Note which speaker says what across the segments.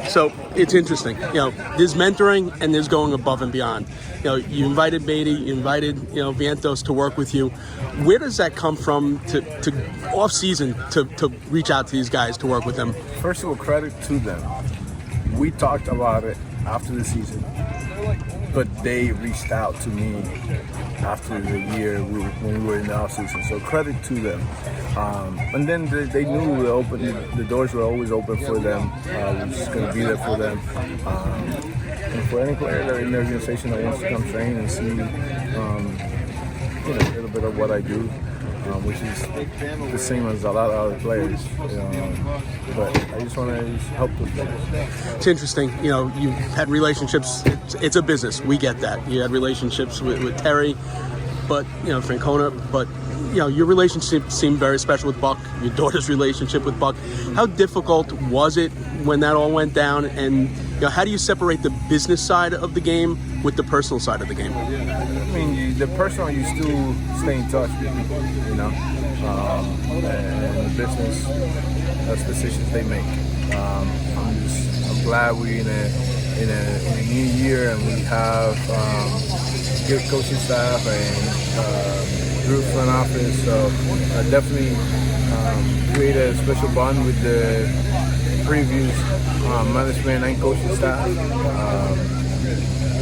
Speaker 1: So it's interesting. There's mentoring and there's going above and beyond. You invited Beatty, you invited, Vientos to work with you. Where does that come from to off season to reach out to these guys to work with them?
Speaker 2: First of all, credit to them. We talked about it after the season, but they reached out to me after the year when we were in the off season. So credit to them. And then they knew the doors were always open for them. We were just going to be there for them. And for any player that in the organization that wants to come train and see a little bit of what I do, which is the same as a lot of other players. But I just want to help the players.
Speaker 1: It's interesting. You've had relationships. It's a business. We get that. You had relationships with Terry, but, Francona, but, your relationship seemed very special with Buck, your daughter's relationship with Buck. How difficult was it when that all went down? And, how do you separate the business side of the game with the personal side of the game?
Speaker 2: I mean, the personal, you still stay in touch with people, and the business, that's decisions they make. I'm glad we're in a new year and we have good coaching staff and group front office. So I definitely created a special bond with the previous management and coaching staff.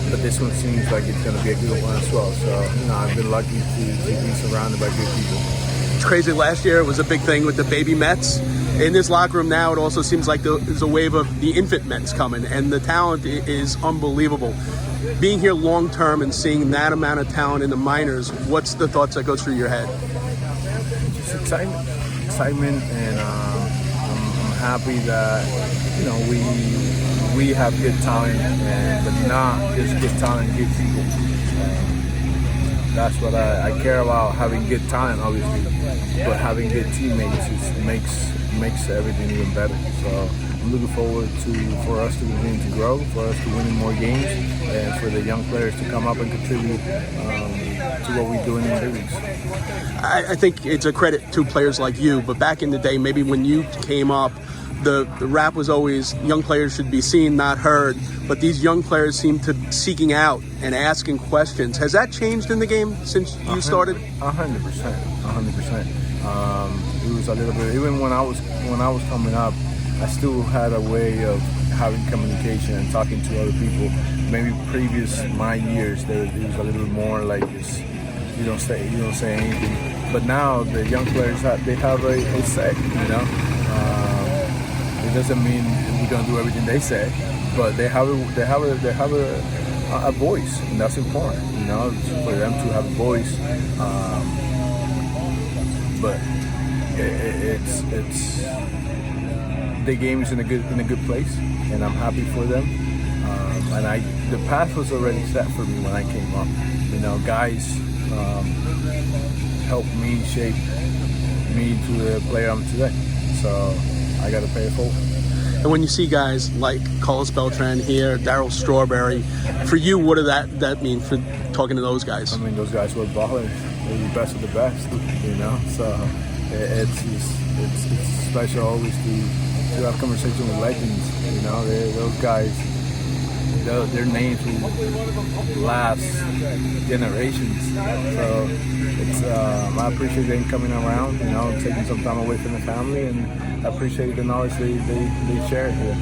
Speaker 2: But this one seems like it's going to be a good one as well. So, I've been lucky to be surrounded by good people.
Speaker 1: It's crazy. Last year it was a big thing with the baby Mets. In this locker room now, it also seems like there's a wave of the infant Mets coming, and the talent is unbelievable. Being here long term and seeing that amount of talent in the minors, what's the thoughts that goes through your head?
Speaker 2: Just excitement, and I'm happy that we have good talent, but not just good talent, good people. That's what I care about, having good talent, obviously, but having good teammates makes everything even better. So I'm looking forward for us to continue to grow, for us to win more games, and for the young players to come up and contribute to what we're doing in the leagues.
Speaker 1: I think it's a credit to players like you, but back in the day, maybe when you came up, the rap was always young players should be seen, not heard. But these young players seem to seeking out and asking questions. Has that changed in the game since you started?
Speaker 2: 100%. It was a little bit. Even when I was coming up, I still had a way of having communication and talking to other people. Maybe previous my years, it was a little bit more like this. You don't say anything. But now the young players have a say. It doesn't mean we're gonna do everything they say, but they have a voice, and that's important. For them to have a voice. But it's the game is in a good place, and I'm happy for them. And the path was already set for me when I came up. Guys helped me shape me to the player I'm today. So I got to pay it forward.
Speaker 1: And when you see guys like Carlos Beltran here, Darryl Strawberry, for you, what did that mean for talking to those guys?
Speaker 2: I mean, those guys were ballers. They're the best of the best, So it's special always to have conversation with legends. Those guys, their names will last generations. So I appreciate them coming around, taking some time away from the family, and I appreciate the knowledge they share here.